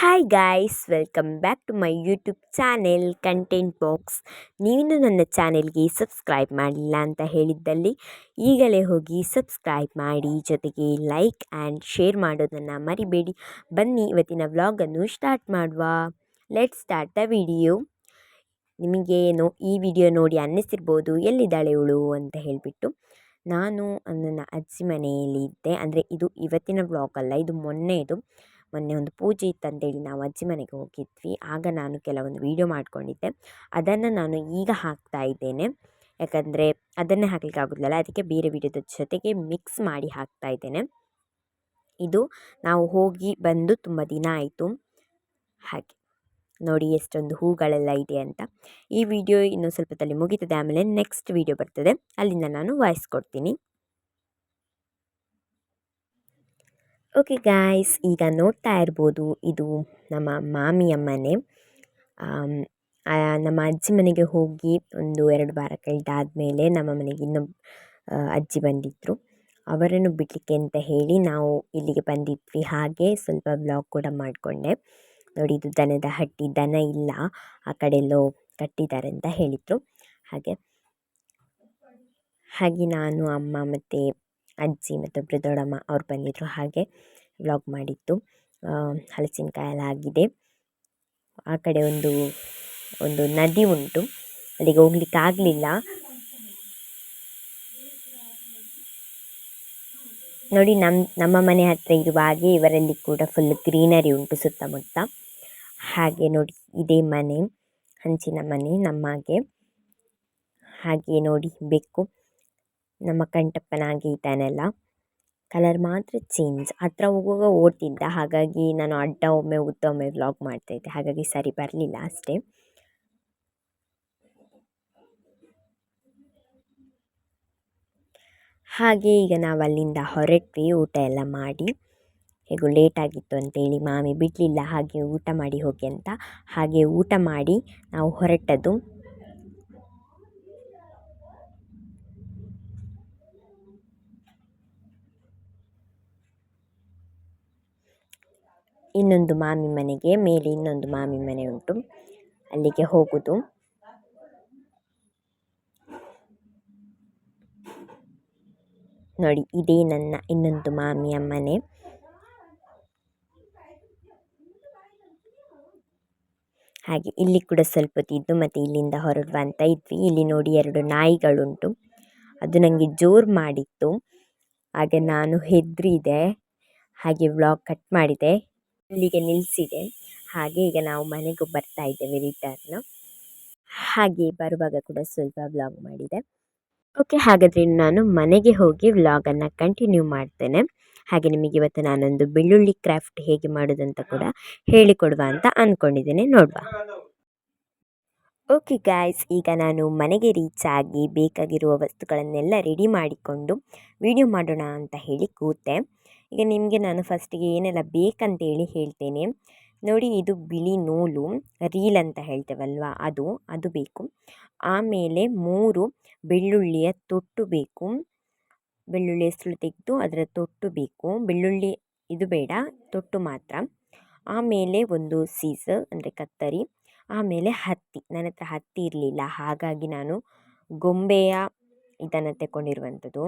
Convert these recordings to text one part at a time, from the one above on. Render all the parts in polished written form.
Hi guys, welcome back to my YouTube channel content box. ನೀವಿನ್ನೂ ನನ್ನ ಚಾನೆಲ್ಗೆ subscribe ಮಾಡಿಲ್ಲ ಅಂತ ಹೇಳಿದ್ದಲ್ಲಿ ಈಗಲೇ ಹೋಗಿ ಸಬ್ಸ್ಕ್ರೈಬ್ ಮಾಡಿ, ಜೊತೆಗೆ ಲೈಕ್ ಆ್ಯಂಡ್ ಶೇರ್ ಮಾಡೋದನ್ನು ಮರಿಬೇಡಿ. ಬನ್ನಿ ಇವತ್ತಿನ ವ್ಲಾಗನ್ನು ಸ್ಟಾರ್ಟ್ ಮಾಡುವ. Let's start the video. ನಿಮಗೇನು ಈ ವಿಡಿಯೋ ನೋಡಿ ಅನ್ನಿಸಿರ್ಬೋದು, ಎಲ್ಲಿದ್ದಾಳೆ ಇವಳು ಅಂತ ಹೇಳಿಬಿಟ್ಟು. ನಾನು ನನ್ನ ಅಜ್ಜಿ ಮನೆಯಲ್ಲಿ ಇದ್ದೆ. ಅಂದರೆ ಇದು ಇವತ್ತಿನ ವ್ಲಾಗ್ ಅಲ್ಲ, ಇದು ಮೊನ್ನೆ ಒಂದು ಪೂಜೆ ಇತ್ತಂತೇಳಿ ನಾವು ಅಜ್ಜಿ ಮನೆಗೆ ಹೋಗಿದ್ವಿ. ಆಗ ನಾನು ಕೆಲವೊಂದು ವೀಡಿಯೋ ಮಾಡ್ಕೊಂಡಿದ್ದೆ, ಅದನ್ನು ನಾನು ಈಗ ಹಾಕ್ತಾ ಇದ್ದೇನೆ. ಯಾಕಂದರೆ ಅದನ್ನೇ ಹಾಕಲಿಕ್ಕೆ ಆಗೋದಿಲ್ಲ, ಅದಕ್ಕೆ ಬೇರೆ ವೀಡಿಯೋದ ಜೊತೆಗೆ ಮಿಕ್ಸ್ ಮಾಡಿ ಹಾಕ್ತಾ ಇದ್ದೇನೆ. ಇದು ನಾವು ಹೋಗಿ ಬಂದು ತುಂಬ ದಿನ ಆಯಿತು. ಹಾಗೆ ನೋಡಿ ಎಷ್ಟೊಂದು ಹೂಗಳೆಲ್ಲ ಇದೆ ಅಂತ. ಈ ವಿಡಿಯೋ ಇನ್ನೂ ಸ್ವಲ್ಪದಲ್ಲಿ ಮುಗೀತದೆ, ಆಮೇಲೆ ನೆಕ್ಸ್ಟ್ ವಿಡಿಯೋ ಬರ್ತದೆ, ಅಲ್ಲಿಂದ ನಾನು ವಾಯ್ಸ್ ಕೊಡ್ತೀನಿ. ಓಕೆ ಗಾಯ್ಸ್, ಈಗ ನೋಡ್ತಾ ಇರ್ಬೋದು, ಇದು ನಮ್ಮ ಮಾಮಿಯ ಮನೆ. ನಮ್ಮ ಅಜ್ಜಿ ಮನೆಗೆ ಹೋಗಿ ಒಂದು 2 ವಾರ ಕಳೆದಾದಮೇಲೆ ನಮ್ಮ ಮನೆಗೆ ಇನ್ನೊಬ್ಬ ಅಜ್ಜಿ ಬಂದಿದ್ದರು. ಅವರನ್ನು ಬಿಡಲಿಕ್ಕೆ ಅಂತ ಹೇಳಿ ನಾವು ಇಲ್ಲಿಗೆ ಬಂದಿದ್ವಿ. ಹಾಗೆ ಸ್ವಲ್ಪ ವ್ಲಾಗ್ ಕೂಡ ಮಾಡಿಕೊಂಡೆ. ನೋಡಿ, ಇದು ದನದ ಹಟ್ಟಿ, ದನ ಇಲ್ಲ, ಆ ಕಡೆ ಎಲ್ಲೋ ಕಟ್ಟಿದ್ದಾರೆ ಅಂತ ಹೇಳಿದರು. ಹಾಗೆ ನಾನು, ಅಮ್ಮ ಮತ್ತು ಅಜ್ಜಿ ಮತ್ತೊಬ್ಬರು ದೊಡ್ಡಮ್ಮ ಅವ್ರು ಬಂದಿದ್ದರು. ಹಾಗೆ ವ್ಲಾಗ್ ಮಾಡಿತ್ತು. ಹಲಸಿನಕಾಯಿ ಎಲ್ಲ ಆಗಿದೆ. ಆ ಕಡೆ ಒಂದು ನದಿ ಉಂಟು, ಅಲ್ಲಿಗೆ ಹೋಗ್ಲಿಕ್ಕೆ ಆಗಲಿಲ್ಲ. ನೋಡಿ, ನಮ್ಮ ಮನೆ ಹತ್ತಿರ ಇರುವ ಹಾಗೆ ಇವರಲ್ಲಿ ಕೂಡ ಫುಲ್ ಗ್ರೀನರಿ ಉಂಟು ಸುತ್ತಮುತ್ತ. ಹಾಗೆ ನೋಡಿ, ಇದೇ ಮನೆ, ಹಂಚಿನ ಮನೆ ನಮ್ಮಗೆ. ಹಾಗೆ ನೋಡಿ, ಬೆಕ್ಕು ನಮ್ಮ ಕಂಟಪ್ಪನಾಗೆ ಇದ್ದಾನೆಲ್ಲ, ಕಲರ್ ಮಾತ್ರ ಚೇಂಜ್. ಹತ್ರ ಹೋಗುವಾಗ ಓಡ್ತಿದ್ದ, ಹಾಗಾಗಿ ನಾನು ಅಡ್ಡ ಒಮ್ಮೆ ಉದ್ದ ಒಮ್ಮೆ ವ್ಲಾಗ್ ಮಾಡ್ತಾಯಿದ್ದೆ, ಹಾಗಾಗಿ ಸರಿ ಬರಲಿಲ್ಲ ಅಷ್ಟೇ. ಹಾಗೆ ಈಗ ನಾವು ಅಲ್ಲಿಂದ ಹೊರಟ್ವಿ, ಊಟ ಎಲ್ಲ ಮಾಡಿ. ಹೇಗೂ ಲೇಟ್ ಆಗಿತ್ತು ಅಂತೇಳಿ ಮಾಮಿ ಬಿಡಲಿಲ್ಲ, ಹಾಗೆ ಊಟ ಮಾಡಿ ಹೋಗಿ ಅಂತ. ಹಾಗೆ ಊಟ ಮಾಡಿ ನಾವು ಹೊರಟದ್ದು. ಇನ್ನೊಂದು ಮಾಮಿ ಮನೆಗೆ, ಮೇಲೆ ಇನ್ನೊಂದು ಮಾಮಿ ಮನೆ ಉಂಟು, ಅಲ್ಲಿಗೆ ಹೋಗೋದು. ನೋಡಿ, ಇದೇ ನನ್ನ ಇನ್ನೊಂದು ಮಾಮಿಯ ಮನೆ. ಹಾಗೆ ಇಲ್ಲಿ ಕೂಡ ಸ್ವಲ್ಪ ಹೊತ್ತಿದ್ದು ಮತ್ತು ಇಲ್ಲಿಂದ ಹೊರಡುವ ಅಂತ ಇದ್ವಿ. ಇಲ್ಲಿ ನೋಡಿ 2 ನಾಯಿಗಳುಂಟು, ಅದು ನನಗೆ ಜೋರು ಮಾಡಿತ್ತು. ಹಾಗೆ ನಾನು ಹೆದರಿದೆ, ಹಾಗೆ ವ್ಲಾಗ್ ಕಟ್ ಮಾಡಿದೆ, ಇಲ್ಲಿಗೆ ನಿಲ್ಲಿಸಿದೆ. ಹಾಗೆ ಈಗ ನಾವು ಮನೆಗೂ ಬರ್ತಾ ಇದ್ದೇವೆ ರಿಟರ್ನ್. ಹಾಗೆ ಬರುವಾಗ ಕೂಡ ಸ್ವಲ್ಪ ವ್ಲಾಗ್ ಮಾಡಿದೆ. ಓಕೆ, ಹಾಗಾದರೆ ನಾನು ಮನೆಗೆ ಹೋಗಿ ವ್ಲಾಗನ್ನು ಕಂಟಿನ್ಯೂ ಮಾಡ್ತೇನೆ. ಹಾಗೆ ನಿಮಗೆ ಇವತ್ತು ನಾನೊಂದು ಬೆಳ್ಳುಳ್ಳಿ ಕ್ರಾಫ್ಟ್ ಹೇಗೆ ಮಾಡೋದಂತ ಕೂಡ ಹೇಳಿಕೊಡುವ ಅಂತ ಅಂದ್ಕೊಂಡಿದ್ದೇನೆ, ನೋಡುವ. ಓಕೆ ಗಾಯ್ಸ್, ಈಗ ನಾನು ಮನೆಗೆ ರೀಚ್ ಆಗಿ ಬೇಕಾಗಿರುವ ವಸ್ತುಗಳನ್ನೆಲ್ಲ ರೆಡಿ ಮಾಡಿಕೊಂಡು ವಿಡಿಯೋ ಮಾಡೋಣ ಅಂತ ಹೇಳಿ ಕೂತೆ. ಈಗ ನಿಮಗೆ ನಾನು ಫಸ್ಟಿಗೆ ಏನೆಲ್ಲ ಬೇಕಂತೇಳಿ ಹೇಳ್ತೇನೆ. ನೋಡಿ, ಇದು ಬಿಳಿ ನೂಲು, ರೀಲ್ ಅಂತ ಹೇಳ್ತೇವಲ್ವ, ಅದು ಬೇಕು. ಆಮೇಲೆ 3 ಬೆಳ್ಳುಳ್ಳಿಯ ತೊಟ್ಟು ಬೇಕು. ಬೆಳ್ಳುಳ್ಳಿ ಹೆಸರು ತೆಗೆದು ಅದರ ತೊಟ್ಟು ಬೇಕು. ಬೆಳ್ಳುಳ್ಳಿ ಇದು ಬೇಡ, ತೊಟ್ಟು ಮಾತ್ರ. ಆಮೇಲೆ ಒಂದು ಸೀಸರ್ ಅಂದರೆ ಕತ್ತರಿ. ಆಮೇಲೆ ಹತ್ತಿ. ನನ್ನ ಹತ್ರ ಹತ್ತಿ ಇರಲಿಲ್ಲ, ಹಾಗಾಗಿ ನಾನು ಗೊಂಬೆಯ ಇದನ್ನು ತಗೊಂಡಿರುವಂಥದ್ದು.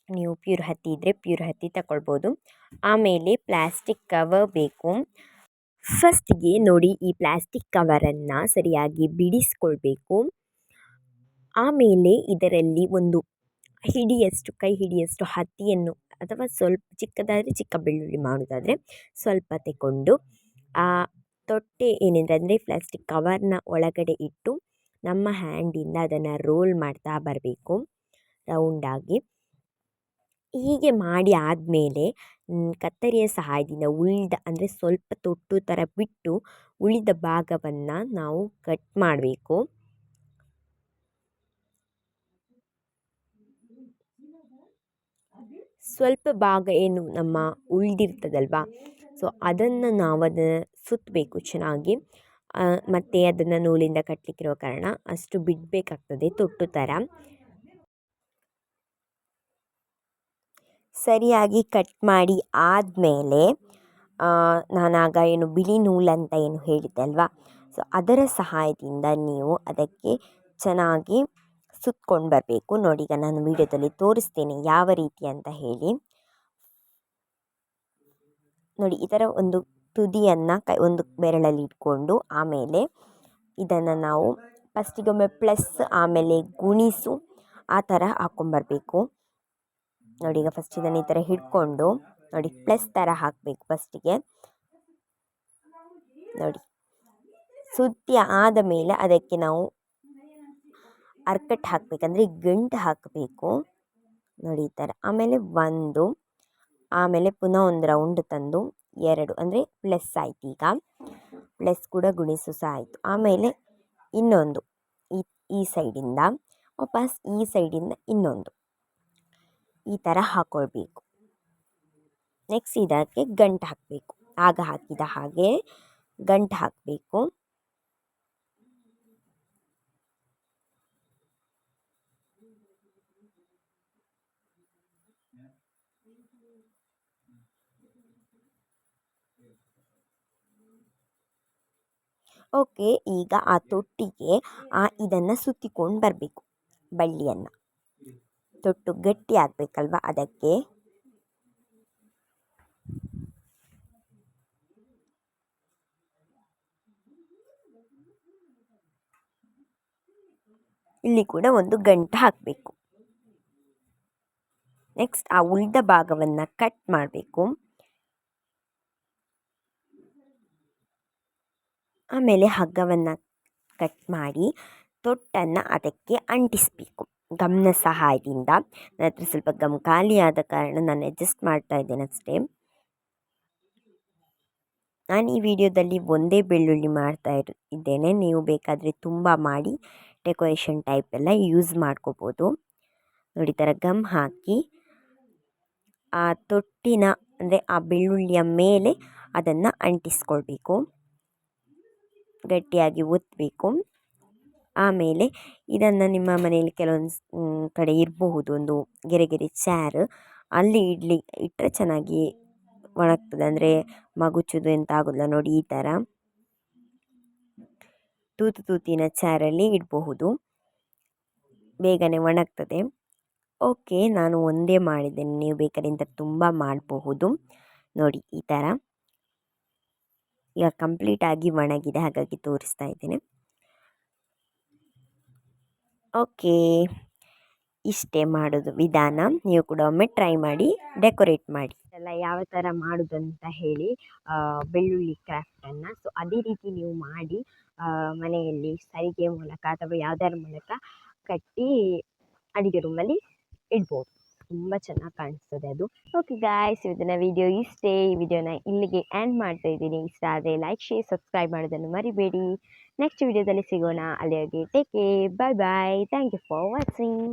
ನೀವು ಪ್ಯೂರ್ ಹತ್ತಿ ಇದ್ದರೆ ಪ್ಯೂರ್ ಹತ್ತಿ ತಗೊಳ್ಬೋದು. ಆಮೇಲೆ ಪ್ಲಾಸ್ಟಿಕ್ ಕವರ್ ಬೇಕು. ಫಸ್ಟಿಗೆ ನೋಡಿ, ಈ ಪ್ಲಾಸ್ಟಿಕ್ ಕವರನ್ನು ಸರಿಯಾಗಿ ಬಿಡಿಸ್ಕೊಳ್ಬೇಕು. ಆಮೇಲೆ ಇದರಲ್ಲಿ ಒಂದು ಕೈ ಹಿಡಿಯಷ್ಟು ಹತ್ತಿಯನ್ನು, ಅಥವಾ ಸ್ವಲ್ಪ ಚಿಕ್ಕದಾದರೆ ಚಿಕ್ಕ ಬೆಳ್ಳುಳ್ಳಿ ಮಾಡೋದಾದರೆ ಸ್ವಲ್ಪ ತಗೊಂಡು ಆ ತೊಟ್ಟೆ ಏನೆಂದರೆ ಅಂದರೆ ಪ್ಲಾಸ್ಟಿಕ್ ಕವರ್ನ ಒಳಗಡೆ ಇಟ್ಟು ನಮ್ಮ ಹ್ಯಾಂಡಿಂದ ಅದನ್ನು ರೋಲ್ ಮಾಡ್ತಾ ಬರಬೇಕು ರೌಂಡಾಗಿ. ಹೀಗೆ ಮಾಡಿ ಆದಮೇಲೆ ಕತ್ತರಿಯ ಸಹಾಯದಿಂದ ಅಂದರೆ ಸ್ವಲ್ಪ ತೊಟ್ಟು ಥರ ಬಿಟ್ಟು ಉಳಿದ ಭಾಗವನ್ನು ನಾವು ಕಟ್ ಮಾಡಬೇಕು. ಸ್ವಲ್ಪ ಭಾಗ ಏನು ನಮ್ಮ ಉಳಿದಿರ್ತದಲ್ವ, ಸೊ ಅದನ್ನು ನಾವು ಸುತ್ತಬೇಕು ಚೆನ್ನಾಗಿ. ಮತ್ತು ಅದನ್ನು ನೂಲಿಂದ ಕಟ್ಟಲಿಕ್ಕಿರೋ ಕಾರಣ ಅಷ್ಟು ಬಿಡಬೇಕಾಗ್ತದೆ ತೊಟ್ಟು ಥರ. ಸರಿಯಾಗಿ ಕಟ್ ಮಾಡಿ ಆದಮೇಲೆ ನಾನಾಗ ಏನು ಬಿಳಿ ನೂಲಂತ ಏನು ಹೇಳಿದ್ದೆ ಅಲ್ವಾ, ಸೊ ಅದರ ಸಹಾಯದಿಂದ ನೀವು ಅದಕ್ಕೆ ಚೆನ್ನಾಗಿ ಸುತ್ಕೊಂಡು ಬರಬೇಕು. ನೋಡಿ, ಈಗ ನಾನು ವಿಡಿಯೋದಲ್ಲಿ ತೋರಿಸ್ತೇನೆ ಯಾವ ರೀತಿ ಅಂತ ಹೇಳಿ. ನೋಡಿ, ಈ ಥರ ಒಂದು ತುದಿಯನ್ನು ಒಂದು ಬೆರಳಲ್ಲಿ ಇಟ್ಕೊಂಡು ಆಮೇಲೆ ಇದನ್ನು ನಾವು ಫಸ್ಟಿಗೊಮ್ಮೆ ಪ್ಲಸ್ ಆಮೇಲೆ ಗುಣಿಸು ಆ ಥರ ಹಾಕ್ಕೊಂಬರ್ಬೇಕು. ನೋಡಿ, ಈಗ ಫಸ್ಟ್ ಇದನ್ನು ಈ ಥರ ಹಿಡ್ಕೊಂಡು ನೋಡಿ ಪ್ಲಸ್ ಥರ ಹಾಕಬೇಕು ಫಸ್ಟಿಗೆ. ನೋಡಿ, ಸುತ್ತಿ ಆದ ಮೇಲೆ ಅದಕ್ಕೆ ನಾವು ಅರ್ಕಟ್ ಹಾಕಬೇಕಂದ್ರೆ ಗಂಟು ಹಾಕಬೇಕು. ನೋಡಿ ಈ ಥರ. ಆಮೇಲೆ ಒಂದು, ಆಮೇಲೆ ಪುನಃ ಒಂದು ರೌಂಡ್ ತಂದು 2 ಅಂದರೆ ಪ್ಲಸ್ ಆಯ್ತು. ಈಗ ಪ್ಲಸ್ ಕೂಡ ಗುಣಿಸು ಸಹ ಆಯಿತು. ಆಮೇಲೆ ಇನ್ನೊಂದು ಈ ಸೈಡಿಂದ ವಾಪಸ್ ಈ ಸೈಡಿಂದ ಇನ್ನೊಂದು ಈ ಥರ ಹಾಕ್ಕೊಳ್ಬೇಕು. ನೆಕ್ಸ್ಟ್ ಇದಕ್ಕೆ ಗಂಟು ಹಾಕಬೇಕು. ಆಗ ಹಾಕಿದ ಹಾಗೆ ಗಂಟು ಹಾಕಬೇಕು. ಓಕೆ, ಈಗ ಆ ತೊಟ್ಟಿಗೆ ಇದನ್ನು ಸುತ್ತಿಕೊಂಡು ಬರಬೇಕು. ಬಳ್ಳಿಯನ್ನು ತೊಟ್ಟು ಗಟ್ಟಿ ಆಗಬೇಕಲ್ವ, ಅದಕ್ಕೆ ಇಲ್ಲಿ ಕೂಡ ಒಂದು ಗಂಟು ಹಾಕಬೇಕು. ನೆಕ್ಸ್ಟ್ ಆ ಉಳಿದ ಭಾಗವನ್ನು ಕಟ್ ಮಾಡಬೇಕು. ಆಮೇಲೆ ಹಗ್ಗವನ್ನು ಕಟ್ ಮಾಡಿ ತೊಟ್ಟನ್ನು ಅದಕ್ಕೆ ಅಂಟಿಸಬೇಕು ಗಮ್ನ ಸಹಾಯದಿಂದ. ನನ್ನ ಹತ್ರ ಸ್ವಲ್ಪ ಗಮ್ ಖಾಲಿ ಆದ ಕಾರಣ ನಾನು ಅಡ್ಜಸ್ಟ್ ಮಾಡ್ತಾ ಇದ್ದೇನೆ ಅಷ್ಟೇ. ನಾನು ಈ ವಿಡಿಯೋದಲ್ಲಿ ಒಂದೇ ಬೆಳ್ಳುಳ್ಳಿ ಮಾಡ್ತಾ ಇದ್ದೇನೆ. ನೀವು ಬೇಕಾದರೆ ತುಂಬ ಮಾಡಿ ಡೆಕೋರೇಷನ್ ಟೈಪ್ ಎಲ್ಲ ಯೂಸ್ ಮಾಡ್ಕೋಬೋದು. ನೋಡಿ, ಥರ ಗಮ್ ಹಾಕಿ ಆ ತೊಟ್ಟಿನ ಅಂದರೆ ಆ ಬೆಳ್ಳುಳ್ಳಿಯ ಮೇಲೆ ಅದನ್ನು ಅಂಟಿಸ್ಕೊಳ್ಬೇಕು. ಗಟ್ಟಿಯಾಗಿ ಒತ್ತಬೇಕು. ಆಮೇಲೆ ಇದನ್ನು ನಿಮ್ಮ ಮನೆಯಲ್ಲಿ ಕೆಲವೊಂದು ಕಡೆ ಇರಬಹುದು ಒಂದು ಗೆರೆ ಚಾರ್, ಅಲ್ಲಿ ಇಟ್ಟರೆ ಚೆನ್ನಾಗಿ ಒಣಗ್ತದೆ. ಅಂದರೆ ಮಗುಚೋದು ಎಂತ ಆಗೋದಿಲ್ಲ. ನೋಡಿ, ಈ ಥರ ತೂತಿನ ಚಾರಲ್ಲಿ ಇಡಬಹುದು, ಬೇಗನೆ ಒಣಗ್ತದೆ. ಓಕೆ, ನಾನು ಒಂದೇ ಮಾಡಿದ್ದೇನೆ, ನೀವು ಬೇಕಾದ್ರೆ ತುಂಬ ಮಾಡಬಹುದು. ನೋಡಿ, ಈ ಥರ ಈಗ ಕಂಪ್ಲೀಟಾಗಿ ಒಣಗಿದೆ, ಹಾಗಾಗಿ ತೋರಿಸ್ತಾ ಇದ್ದೇನೆ. ಓಕೆ, ಇಷ್ಟೇ ಮಾಡೋದು ವಿಧಾನ. ನೀವು ಕೂಡ ಒಮ್ಮೆ ಟ್ರೈ ಮಾಡಿ, ಡೆಕೋರೇಟ್ ಮಾಡಿ ಎಲ್ಲ ಯಾವ ಥರ ಮಾಡೋದು ಅಂತ ಹೇಳಿ ಬೆಳ್ಳುಳ್ಳಿ ಕ್ರಾಫ್ಟನ್ನು. ಸೊ ಅದೇ ರೀತಿ ನೀವು ಮಾಡಿ ಮನೆಯಲ್ಲಿ ಸರಿಗೆ ಮೂಲಕ ಅಥವಾ ಯಾವುದರ ಮೂಲಕ ಕಟ್ಟಿ ಅಡುಗೆ ರೂಮಲ್ಲಿ ಇಡ್ಬೋದು. ತುಂಬ ಚೆನ್ನಾಗಿ ಕಾಣಿಸ್ತದೆ ಅದು. ಓಕೆ ಗಾಯ್ಸ್, ಇವತ್ತಿನ ವಿಡಿಯೋ ಇಷ್ಟೇ. ಈ ವಿಡಿಯೋನ ಇಲ್ಲಿಗೆ ಎಂಡ್ ಮಾಡ್ತಾ ಇದ್ದೀನಿ. ಇಷ್ಟ ಆದರೆ ಲೈಕ್, ಶೇರ್, ಸಬ್ಸ್ಕ್ರೈಬ್ ಮಾಡೋದನ್ನು ಮರಿಬೇಡಿ. ನೆಕ್ಸ್ಟ್ ವಿಡಿಯೋದಲ್ಲಿ ಸಿಗೋಣ. ಅಲ್ಲಿವರೆಗೆ take care, bye bye. Thank you for watching.